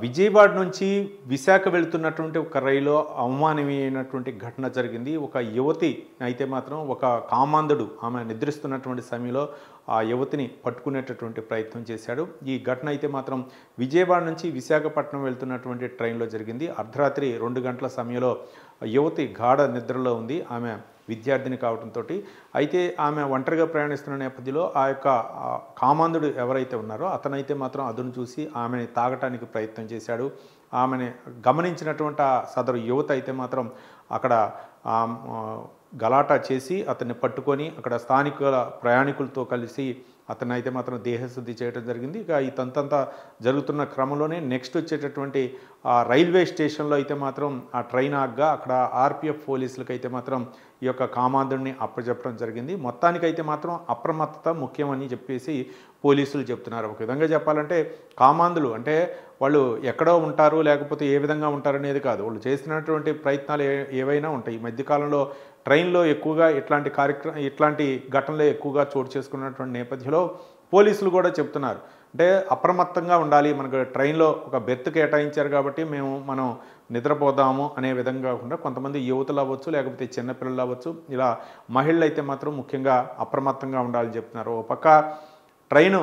విజయవాడ నుంచి విశాఖ వెళ్తున్నటువంటి ఒక రైలులో అవమానమైనటువంటి ఘటన జరిగింది. ఒక యువతి అయితే మాత్రం ఒక కామాంధుడు ఆమె నిద్రిస్తున్నటువంటి సమయంలో ఆ యువతిని పట్టుకునేటటువంటి ప్రయత్నం చేశాడు. ఈ ఘటన అయితే మాత్రం విజయవాడ నుంచి విశాఖపట్నం వెళ్తున్నటువంటి ట్రైన్లో జరిగింది. అర్ధరాత్రి 2 గంటల సమయంలో యువతి గాఢ నిద్రలో ఉంది. ఆమె విద్యార్థిని కావడంతో అయితే ఆమె ఒంటరిగా ప్రయాణిస్తున్న నేపథ్యంలో ఆ యొక్క కామాంధుడు ఎవరైతే ఉన్నారో అతనైతే మాత్రం అదును చూసి ఆమెని తాగటానికి ప్రయత్నం చేశాడు. ఆమెని గమనించినటువంటి ఆ సదరు యువత అయితే మాత్రం అక్కడ గలాటా చేసి అతన్ని పట్టుకొని అక్కడ స్థానికుల ప్రయాణికులతో కలిసి అతను అయితే మాత్రం దేహశుద్ధి చేయడం జరిగింది. ఇక ఈ తంతంతా జరుగుతున్న క్రమంలోనే నెక్స్ట్ వచ్చేటటువంటి రైల్వే స్టేషన్లో అయితే మాత్రం ఆ ట్రైన్ ఆగ్గా అక్కడ ఆర్పిఎఫ్ పోలీసులకు అయితే మాత్రం ఈ యొక్క కామాంధుడిని అప్పచెప్పడం జరిగింది. మొత్తానికైతే మాత్రం అప్రమత్తత ముఖ్యమని చెప్పేసి పోలీసులు చెప్తున్నారు. ఒక విధంగా చెప్పాలంటే కామాంధులు అంటే వాళ్ళు ఎక్కడో ఉంటారు, లేకపోతే ఏ విధంగా ఉంటారు అనేది కాదు, వాళ్ళు చేస్తున్నటువంటి ప్రయత్నాలు ఏవైనా ఉంటాయి. ఈ మధ్యకాలంలో ట్రైన్లో ఎక్కువగా ఇట్లాంటి ఘటనలు ఎక్కువగా చోటు చేసుకున్నటువంటి నేపథ్యంలో పోలీసులు కూడా చెప్తున్నారు. అంటే అప్రమత్తంగా ఉండాలి. మనకు ట్రైన్లో ఒక బెర్త్ కేటాయించారు కాబట్టి మనం నిద్రపోదాము అనే విధంగా కాకుండా కొంతమంది యువతులు అవ్వచ్చు, లేకపోతే చిన్నపిల్లలు అవ్వచ్చు, ఇలా మహిళలు అయితే మాత్రం ముఖ్యంగా అప్రమత్తంగా ఉండాలని చెప్తున్నారు. ఒక పక్క ట్రైను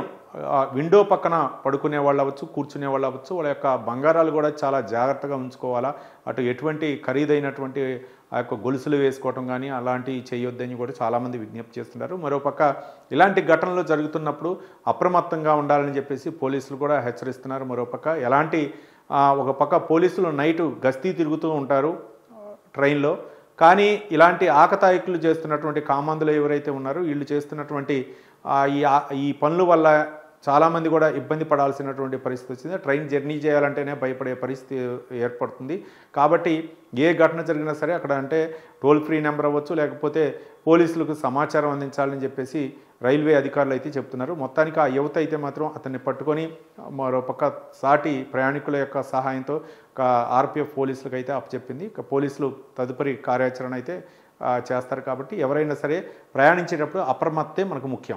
విండో పక్కన పడుకునే వాళ్ళు అవ్వచ్చు, కూర్చునే వాళ్ళు అవ్వచ్చు, వాళ్ళ యొక్క బంగారాలు కూడా చాలా జాగ్రత్తగా ఉంచుకోవాలా. అటు ఎటువంటి ఖరీదైనటువంటి ఆ యొక్క గొలుసులు వేసుకోవటం కానీ అలాంటివి చేయొద్దని కూడా చాలామంది విజ్ఞప్తి చేస్తున్నారు. మరోపక్క ఇలాంటి ఘటనలు జరుగుతున్నప్పుడు అప్రమత్తంగా ఉండాలని చెప్పేసి పోలీసులు కూడా హెచ్చరిస్తున్నారు. మరోపక్క ఒక పక్క పోలీసులు నైటు గస్తీ తిరుగుతూ ఉంటారు ట్రైన్లో, కానీ ఇలాంటి ఆకతాయికులు చేస్తున్నటువంటి కామాంధులు ఎవరైతే ఉన్నారో వీళ్ళు చేస్తున్నటువంటి ఈ పనుల వల్ల చాలామంది కూడా ఇబ్బంది పడాల్సినటువంటి పరిస్థితి వచ్చింది. ట్రైన్ జర్నీ చేయాలంటేనే భయపడే పరిస్థితి ఏర్పడుతుంది. కాబట్టి ఏ ఘటన జరిగినా సరే అక్కడ అంటే టోల్ ఫ్రీ నెంబర్ అవ్వచ్చు, లేకపోతే పోలీసులకు సమాచారం అందించాలని చెప్పేసి రైల్వే అధికారులు అయితే చెప్తున్నారు. మొత్తానికి ఆ యువత అయితే మాత్రం అతన్ని పట్టుకొని మరోపక్క సాటి ప్రయాణికుల యొక్క సహాయంతో ఆర్పిఎఫ్ పోలీసులకు అయితే అప్పచెప్పింది. పోలీసులు తదుపరి కార్యాచరణ అయితే చేస్తారు. కాబట్టి ఎవరైనా సరే ప్రయాణించేటప్పుడు అప్రమత్తే మనకు ముఖ్యం.